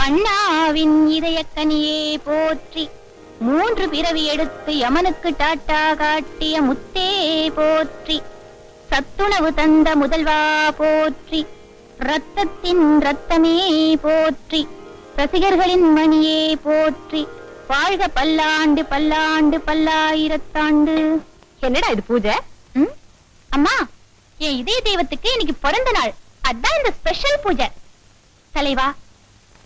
அண்ணாவின் இதயக்கனியே போற்றி, மூன்று பிறவி எடுத்து யமனுக்கு டாட்டா காட்டிய முத்தே போற்றி, சத்துணவு தந்த முதல்வா போற்றி, ரத்தத்தின் ரத்தமே போற்றி, ரசிகர்களின் மணியே போற்றி, வாழ்க பல்லாண்டு பல்லாண்டு பல்லாயிரத்தாண்டு. என்னடா இது பூஜை? அம்மா, என் இதய தெய்வத்துக்கு இன்னைக்கு பிறந்த நாள், அதான் இந்த ஸ்பெஷல் பூஜை. தலைவா,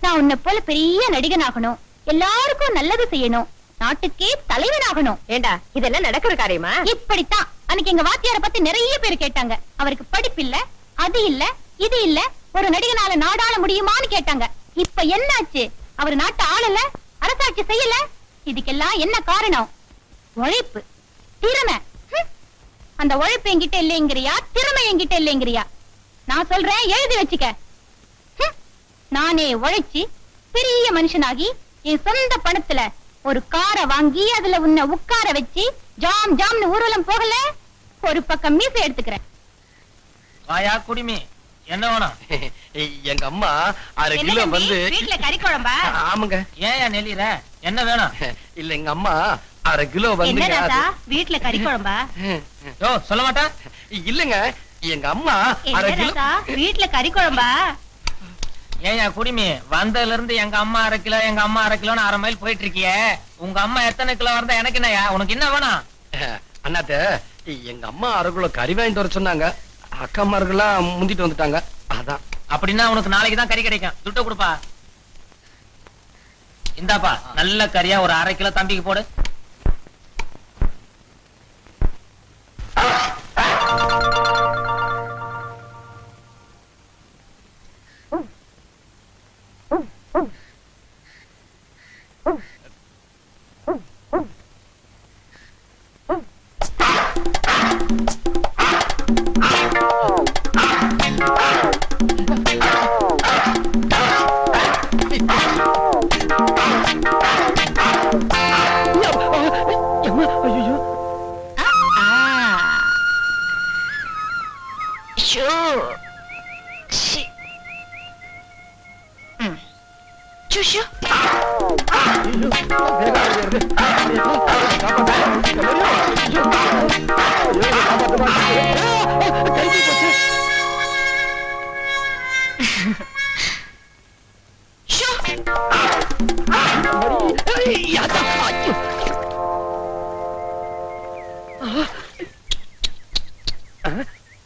நான் உன்னை போல பெரிய நடிகன் ஆகணும், எல்லாருக்கும் நல்லது செய்யணும், நாட்டுக்கே தலைவனாகணும். ஏண்டா இதெல்லாம் நடக்கிற காரியமா? இப்படித்தான் அன்னைக்கு எங்க வாத்தியார பத்தி நிறைய பேர் கேட்டாங்க. அவருக்கு படிப்பு இல்ல, அது இல்ல, இது இல்ல, ஒரு நடிகனால நாடாள முடியுமான்னு கேட்டாங்க. இப்ப என்னாச்சு? அவர் நாட்டை ஆளல, அரசாட்சி செய்யல. இதுக்கெல்லாம் என்ன காரணம்? உழைப்பு, திறமை. அந்த உழைப்பு என்கிட்ட இல்லைங்கிறியா, திறமை என்கிட்ட இல்லைங்கிறியா? நான் சொல்றேன், எழுதி வச்சுக்க. நானே உழைச்சி பெரிய மனுஷனாகி என் சொந்த பணத்துல ஒரு காரை வாங்கி அதுல உன்னை உட்கார வச்சு ஜாம் ஜாம்னு ஊர்வலம் போகல, ஒரு பக்கம் மீசை எடுத்துக்கிறேன். வாயா குடிமி, என்ன வேணும்? எங்க அம்மா 1/2 கிலோ வந்து வீட்டுல கறி குழம்பா? ஆமாங்க. ஏன் நெல்லிற? என்ன வேணும்? இல்ல எங்க அம்மா 1/2 கிலோ வந்து வீட்டுல கறி குழம்பா? யோ சொல்ல மாட்டா? இல்லங்க, எங்க அம்மா 1/2 கிலோ வீட்டுல கறி குழம்பா? ஏயா குடிமி, வந்ததுல இருந்து எங்க அம்மா 1/2 கிலோ, எங்க அம்மா 1/2 கிலோன்னு 1/2 மைல் போயிட்டு இருக்கிய. உங்க அம்மா எத்தனை கிலோ இருந்தா எனக்கு என்னயா? உனக்கு என்ன வேணும்? அண்ணாத்த, எங்க அம்மா 1/2 கிலோ கறி வாங்கிட்டு வர சொன்னாங்க. அக்காமார்கள்லாம் முந்திட்டு வந்துட்டாங்க, அதான். அப்படின்னா உனக்கு நாளைக்கு தான் கறி கிடைக்கும். துட்ட கொடுப்பா. இந்தாப்பா, நல்ல கறியா ஒரு 1/2 கிலோ தம்பிக்கு போடு.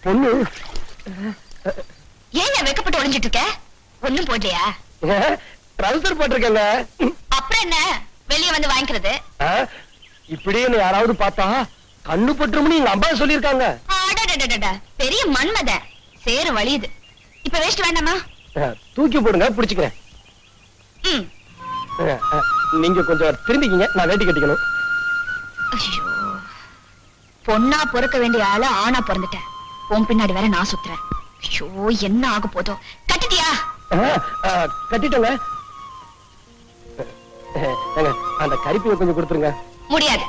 பொண்ணு ஏன் வெக்கப்பட்டு ஒளிஞ்சிட்டு இருக்க? ஒண்ணும் போடலையா? ட்ரவுசர் போட்டிருக்கேங்க. அப்புறம் என்ன, வெளியே வந்து வாங்கிக்கிறது? இப்படியே யாராவது பார்த்தா கண்ணு பட்டுரும்னு எங்க அம்மா சொல்லிருக்காங்க. பெரிய மன்மத சேரு வலியுது. இப்ப வேஸ்ட் வேண்டாமா? தூக்கி போடுங்க, பிடிச்சுக்கிறேன். நீங்க கொஞ்சம் திரும்பிக்கிங்க, நான் வேட்டி கட்டிக்கணும். பொண்ணா பொறுக்க வேண்டிய ஆளு ஆணா பிறந்துட்டேன். உன் பின்னாடி வேற நான் சுத்துறேன். ஐயோ, என்ன ஆக போதோ. கட்டிட்டியா? கட்டிட்டோங்க. அந்த கறிப்பையை கொஞ்சம் கொடுத்துருங்க. முடியாது.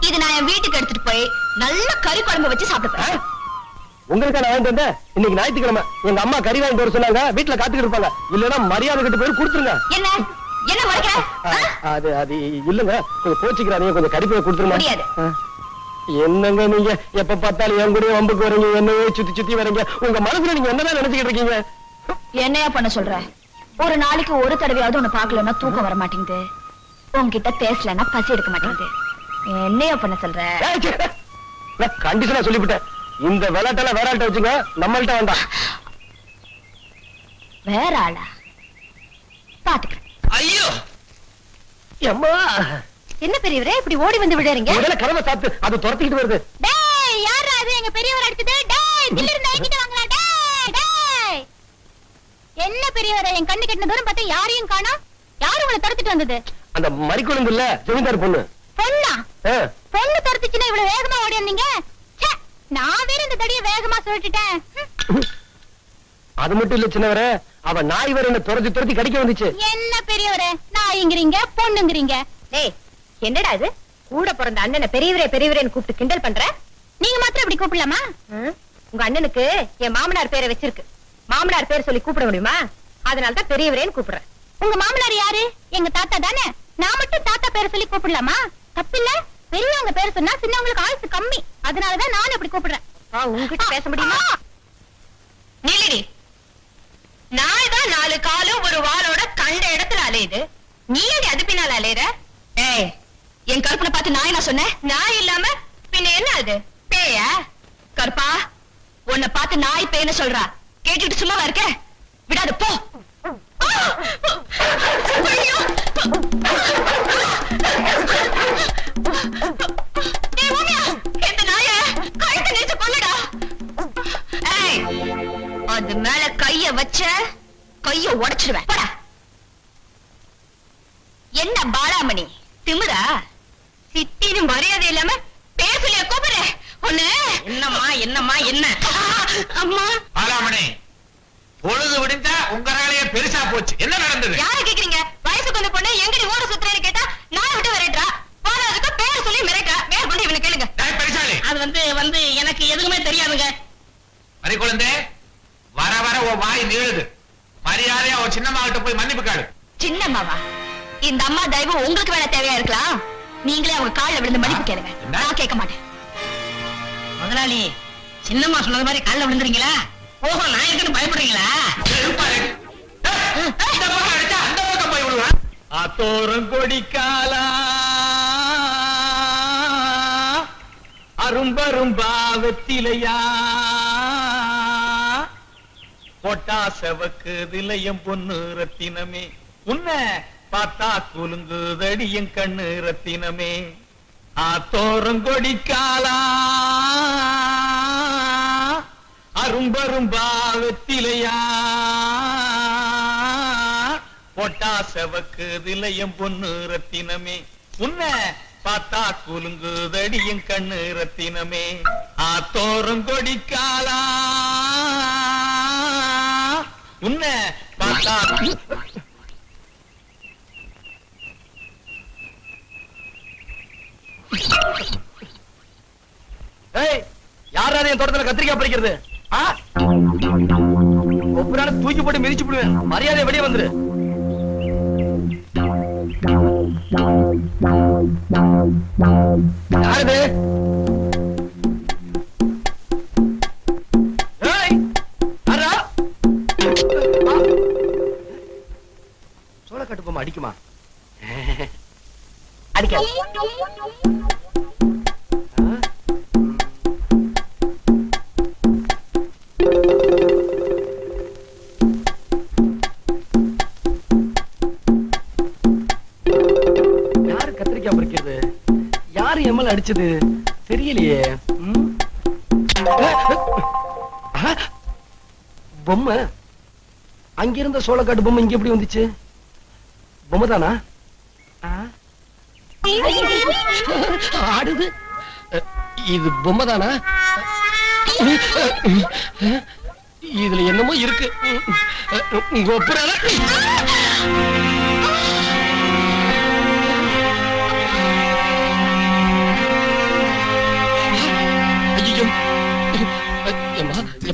இது நான் என் வீட்டுக்கு எடுத்துட்டு போய் நல்ல கறி குழம்பு வச்சு சாப்பிடுறேன். உங்களுக்கு நான் வாங்கிட்டு வந்தேன். இன்னைக்கு ஞாயிற்றுக்கிழமை எங்க அம்மா கறி வாங்கிட்டு வர சொன்னாங்க. வீட்டுல காத்துக்கிட்டு இருப்பாங்க. இல்லன்னா மரியாதை கிட்ட போய் கொடுத்துருங்க. என்ன என்ன மறைக்கிற? அது அது இல்லங்க, கொஞ்சம் கோச்சிக்கிறாதீங்க, கொஞ்சம் கறிப்பையை கொடுத்துருங்க. முடியாது. என்னங்க நீங்க எப்ப பார்த்தாலும் என் கூட வம்புக்கு வரீங்க, என்னையே சுத்தி சுத்தி வரீங்க. உங்க மனசுல நீங்க என்னதான் நினைச்சுக்கிட்டு இருக்கீங்க? என்னையா பண்ண சொல்ற? ஒரு நாளைக்கு ஒரு தடவையாவது உன்னை பாக்கலன்னா தூக்கம் வர மாட்டேங்குது, உன்கிட்ட பேசலன்னா பசி எடுக்க மாட்டேங்குது. என்னையா பண்ண சொல்ற? கண்டிஷனா சொல்லிவிட்டேன். இந்த விளையாட்டெல்லாம் வேற ஆள்கிட்ட வச்சுங்க, நம்மள்ட்ட வேண்டாம். வேற ஆளா? பாத்துக்கிறேன். ஐயோ அம்மா, என்ன பெரியவரே இப்படி ஓடி வந்து விடுறீங்க? முதல்ல கதவை சாத்து, அது துரத்திக்கிட்டு வருது. டேய், யாரா அது? எங்க பெரியவர் அடிச்சது. டேய், கில்ல இருந்து என்கிட்ட வாங்கடா. டேய் டேய், என்ன பெரியவரே, என் கண்ணு கெட்டின தூரம் பார்த்தா யாரையும் காணோம். யாரு உங்களை துரத்திட்டு வந்தது? அந்த மறிக்குழம்பு இல்ல, ஜமீன்தார் பொண்ணு. பொண்ணா? பொண்ணு துரத்துச்சுன்னா இவ்வளவு வேகமா ஓடி வந்தீங்க? நான் வேற இந்த தடிய வேகமா சொல்லிட்டேன். அது மட்டும் இல்ல சின்னவரே, அவ நாய் வேற என்ன துரத்தி துரத்தி கடிக்க வந்துச்சு. என்ன பெரியவரே, நாய்ங்கிறீங்க பொண்ணுங்கிறீங்க. டேய், என்னடா இது? கூட பிறந்த அண்ணனை பெரியவரே பெரியவரேன்னு கூப்பிட்டு கிண்டல் பண்ற? நீங்க மாத்திரம் இப்படி கூப்பிடலாமா? உங்க அண்ணனுக்கு என் மாமனார் பேரை வச்சிருக்கு. மாமனார் பேர் சொல்லி கூப்பிட முடியுமா? அதனாலதான் பெரியவரேன்னு கூப்பிடுறேன். உங்க மாமனார் யாரு? எங்க தாத்தா தானே. நான் மட்டும் தாத்தா பேரை சொல்லி கூப்பிடலாமா? தப்பில்ல. பெரியவங்க பேர் சொன்னா சின்னவங்களுக்கு ஆயுசு கம்மி. அதனாலதான் நானும் இப்படி கூப்பிடுறேன். உங்ககிட்ட பேச முடியுமா? நீலடி, நாய் தான் 4 காலும் ஒரு வாளோட கண்ட இடத்துல அலையுது. நீ ஏடி அது பின்னால அலையுற? ஏய், என் கருப்பனை பார்த்து நாய் நான் சொன்னேன்? நாய் இல்லாம பின்ன என்ன அது? பேயா? கருப்பா, உன்னை பார்த்து நாய் பேய்னு சொல்றா. கேட்டுட்டு சும்மாவா இருக்க? விடாது போ. ஐயோ! ஏய் மாமியா, இந்த நாய கழுத்தை நெரிச்சு கொல்லுடா. ஏய், அது மேல கைய வச்ச கைய உடைச்சிடுவேன். போடா. என்ன பாலாமணி திமிரா? சித்தின்னு மரியாதை இல்லாம பேசலையா கூப்பிடுற ஒண்ணு? என்னம்மா என்னம்மா என்ன? அம்மா, பாலாமணி, பொழுது விடிஞ்சா உங்க வேலையே பெருசா போச்சு. என்ன நடந்தது? யாரை கேக்குறீங்க? வயசுக்கு வந்த பொண்ணு எங்கடி ஓட சுத்துறேன்னு கேட்டா நான் விட்டு விரட்டுறா. போனதுக்கு பேர் சொல்லி மிரட்டா. மேல் கொண்டு இவனை கேளுங்க. டேய் பெருசாளி, அது வந்து எனக்கு எதுவுமே தெரியாதுங்க. மறி குழந்தை, வர வர உன் வாய் நீளுது. மரியாதையா உன் சின்னம்மா கிட்ட போய் மன்னிப்பு கேளு. சின்னம்மாவா? இந்த அம்மா தயவு உங்களுக்கு வேணா தேவையா இருக்கலாம். நீங்களே அவங்க கால்ல விழுந்து மன்னிப்பு கேளுங்க. நான் கேட்க மாட்டேன். முதலாளி, சின்னம்மா சொன்னது மாதிரி கால்ல விழுந்துறீங்களா? ஓஹோ, நான் இருக்குன்னு பயப்படுறீங்களா? இருப்பாரு. டேய், இந்த பக்கம் அடிச்சா அந்த பக்கம் போய் விடுவான். ஆத்தோரம் கொடிக்காலா அரும்பரும்பா வெத்திலையா பொட்டா செவக்கு திலையம் பொண்ணு ரத்தினமே உன்னை பார்த்தா குலுங்குதடி என் கண்ணு ரத்தினமே ஆத்தோரம் கொடிக்காலா அரும்பரும்பா வெத்திலையா பொட்டா செவக்கு திலையம் பொண்ணு ரத்தினமே உன்னை பார்த்தா குலுங்குதடி என் கண்ணு ரத்தினமே ஆத்தோரம் கொடிக்காலா உன்னை பார்த்தா யாராவது என் தோட்டத்துல கத்திரிக்காய் பறிக்கிறது? ஒவ்வொரு தூக்கி போட்டு மிதிச்சு விடுவேன். மரியாதை வெளியே வந்துரு. யாரு? சோளக்காட்டு பொம்மை அடிக்குமா? அடிக்க அடிச்சது தெரியலையே. பொம்மை அங்கிருந்த சோளக்காட்டு பொம்மை இங்க எப்படி வந்துச்சு? பொம்மை தானா? ஆடுது. இது பொம்மை தானா? இதுல என்னமோ இருக்கு. உங்க ஒப்புறால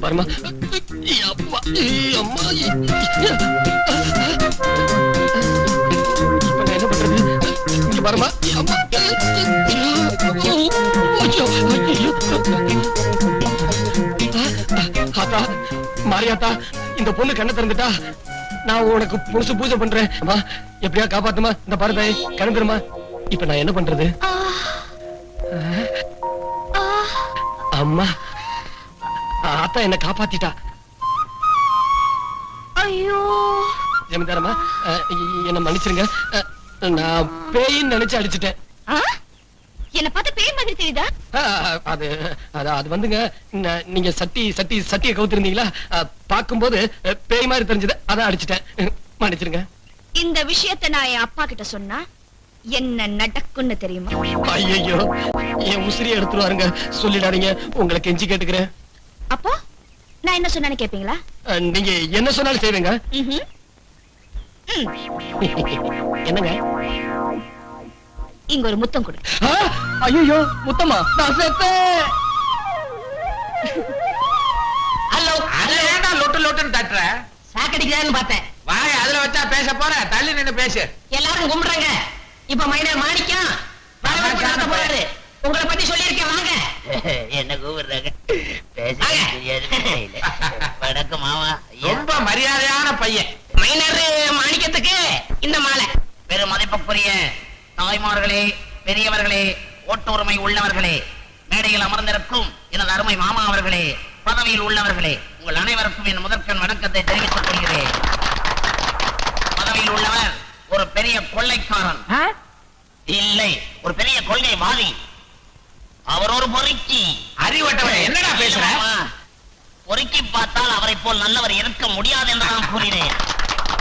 பாருமா. இப்ப என்ன பண்றது? பாருமா. ஆத்தா, மாரியாத்தா, இந்த பொண்ணு கண்ணை திறந்துட்டா. நான் உனக்கு புதுசு பூஜை பண்றேன். அம்மா, எப்படியா காப்பாத்துமா. இந்த பாருதாய் கணந்துருமா. இப்ப நான் என்ன பண்றது? அம்மா, ஆத்தா என்ன காப்பாத்திட்டா. ஐயோ ஜமீன்தாரம்மா, என்ன மன்னிச்சிருங்க. நான் பேயின்னு நினைச்சு அடிச்சுட்டேன். என்ன பார்த்து பேய் மாதிரி தெரியுதா? அது அது வந்துங்க, நீங்க சட்டியை கவுத்திருந்தீங்களா, பாக்கும்போது பேய் மாதிரி தெரிஞ்சது, அதான் அடிச்சுட்டேன். மன்னிச்சிருங்க. இந்த விஷயத்தை நான் என் அப்பா கிட்ட சொன்னா என்ன நடக்கும்னு தெரியுமா? ஐயோ, என் உசிரியை எடுத்துருவாருங்க. சொல்லிடாதீங்க, உங்களை கெஞ்சி கேட்டுக்கிறேன். அப்போ நான் என்ன சொன்னான்னு கேப்பீங்களா? நீங்க என்ன சொன்னாலும் செய்வேங்க. என்னங்க? இங்க ஒரு முத்தம் கொடு. ஐயோ, முத்தமா? நான் செத்தேன். ஹலோ, அத ஏன்டா லொட்டு லொட்டுன்னு தட்டுற? சாக்கடிக்கிறான்னு பார்த்தேன். வாயா அதுல வச்சா பேச போற தள்ளி நின்னு பேசு. எல்லாரும் கும்பிடுறாங்க. இப்ப மைனர் மாணிக்கம் வரவேற்பு நடத்த போறாரு. உங்களை பத்தி சொல்லியிருக்கேன், வாங்க. என்ன கூப்பிடுறாங்க? பேச தெரியாது. வணக்கம் மாமா. ரொம்ப மரியாதையான பையன். மைனர் மாணிக்கத்துக்கு இந்த மாலை. பெரும் மதிப்புக்குரிய தாய்மார்களே, பெரியவர்களே, ஓட்டுரிமை உள்ளவர்களே, மேடையில் அமர்ந்திருக்கும் எனது அருமை மாமா அவர்களே, பதவியில் உள்ளவர்களே, உங்கள் அனைவருக்கும் என் முதற்கண் வணக்கத்தை தெரிவித்துக் கொள்கிறேன். பதவியில் உள்ளவர் ஒரு பெரிய கொள்ளைக்காரன் இல்லை, ஒரு பெரிய கொள்கைவாதி. அவர் ஒரு பொறுக்கி. அறிவட்டவன் என்னடா பேசுற? பொறுக்கி பார்த்தால் அவரை போல் நல்லவர் இருக்க முடியாது என்று நான் கூறினேன்.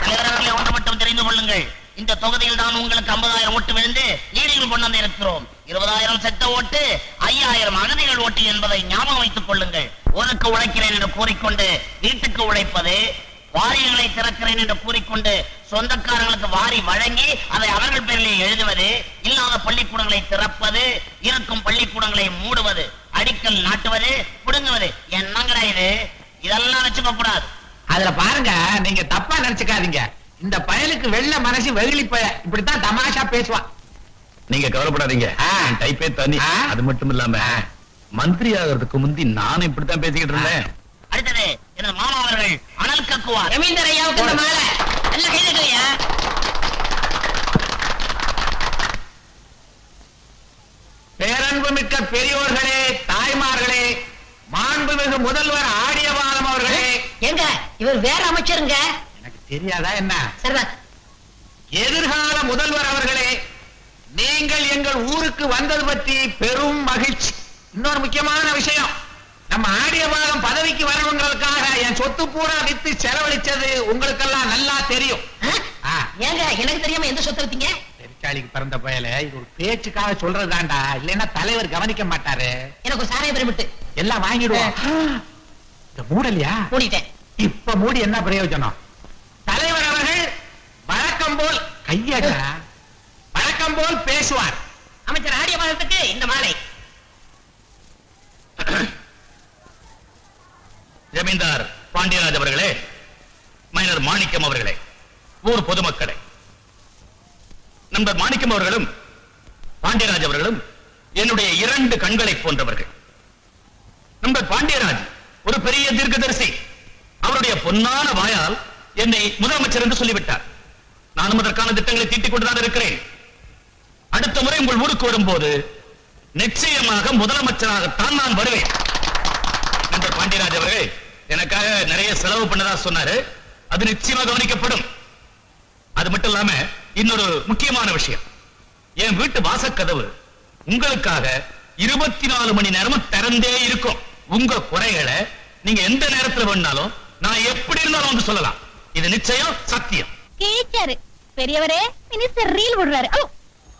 தலைவர்களே, ஒன்று மட்டும் தெரிந்து கொள்ளுங்கள். இந்த தொகுதியில் தான் உங்களுக்கு 50,000 ஓட்டு விழுந்து லீடில் கொண்டு வந்து இருக்கிறோம். 20,000 செத்த ஓட்டு, 5,000 அகதிகள் ஓட்டு என்பதை ஞாபகம் வைத்துக் கொள்ளுங்கள். ஊருக்கு உழைக்கிறேன் என்று கூறிக்கொண்டு வீட்டுக்கு உழைப்பது, வாரியங்களை திறக்கிறேன் என்று கூறிக்கொண்டு சொந்தக்காரர்களுக்கு வாரி வழங்கி அதை அவர்கள் பேரிலே எழுதுவது, இல்லாத பள்ளிக்கூடங்களை திறப்பது, இருக்கும் பள்ளிக்கூடங்களை மூடுவது, அடிக்கல் நாட்டுவது, புடுங்குவது, என்னங்கடா இது? இதெல்லாம் வச்சுக்க கூடாது. அதுல பாருங்க, நீங்க தப்பா நினைச்சுக்காதீங்க. இந்த பயலுக்கு வெள்ள மனசு வெகுளி பய இப்படித்தான் தமாஷா பேசுவான். நீங்க கவலைப்படாதீங்க, டைப்பே தனி. அது மட்டும் இல்லாம மந்திரி ஆகிறதுக்கு முந்தி நானும் இப்படித்தான் பேசிக்கிட்டு இருந்தேன். அடுத்தது எனது மாமா அவர்கள் அனல் கக்குவார். ரவீந்தர் ஐயாவுக்கு இந்த மாலை. நல்ல கைதட்டலையா? பேரன்பு மிக்க பெரியோர்களே, தாய்மார்களே, மாண்புமிகு முதல்வர் ஆடியவாளம் அவர்களே. எங்க இவர் வேற அமைச்சருங்க. எனக்கு தெரியாதா என்ன? சரிதான். எதிர்கால முதல்வர் அவர்களே, நீங்கள் எங்கள் ஊருக்கு வந்தது பற்றி பெரும் மகிழ்ச்சி. இன்னொரு முக்கியமான விஷயம், நம்ம ஆடியவாளம் பதவிக்கு வரவங்களுக்காக என் சொத்து பூரா வித்து செலவழிச்சது உங்களுக்கெல்லாம் நல்லா தெரியும். ஏங்க எனக்கு தெரியாம எந்த சொத்தை வித்தீங்க? பெருச்சாளிக்கு பிறந்த பயல, இது ஒரு பேச்சுக்காக சொல்றதுதான்டா, இல்லைன்னா தலைவர் கவனிக்க மாட்டாரு. எனக்கு ஒரு சாராய பிரமிட்டு எல்லாம் வாங்கிடுவோம். இந்த மூடலையா? மூடிட்டேன். இப்ப மூடி என்ன பிரயோஜனம்? தலைவர் அவர்கள் வழக்கம் போல் கையடா வழக்கம் போல் பேசுவார். அமைச்சர் ஆடிய பாதத்துக்கு இந்த மாலை. ஜமீன்தார் பாண்டியராஜ் அவர்களே, மைனர் மாணிக்கம் அவர்களே, ஊர் பொதுமக்களே, நண்பர் மாணிக்கம் அவர்களும் பாண்டியராஜ் அவர்களும் என்னுடைய 2 கண்களை போன்றவர்கள். நண்பர் பாண்டியராஜ் ஒரு பெரிய தீர்க்கதரிசி. அவருடைய பொன்னான வாயால் என்னை முதலமைச்சர் என்று சொல்லிவிட்டார். நானும் அதற்கான திட்டங்களை தீட்டிக் கொண்டுதான் இருக்கிறேன். அடுத்த முறை உங்கள் ஊருக்கு வரும்போது நிச்சயமாக முதலமைச்சராகத்தான் நான் வருவேன். நண்பர் பாண்டியராஜ் அவர்கள் எனக்காக நிறைய செலவு பண்ணதா சொன்னாரு. அது நிச்சயமாக கவனிக்கப்படும். அது மட்டும் இல்லாம இன்னொரு முக்கியமான விஷயம், என் வீட்டு வாசக்கதவு உங்களுக்காக 24 மணி நேரமும் திறந்தே இருக்கும். உங்க குறைகளை நீங்க எந்த நேரத்துல வேணாலும் நான் எப்படி இருந்தாலும் வந்து சொல்லலாம். இது நிச்சயம், சத்தியம். கீச்சரு பெரியவரே, மினிஸ்டர் ரீல் விடுறாரு.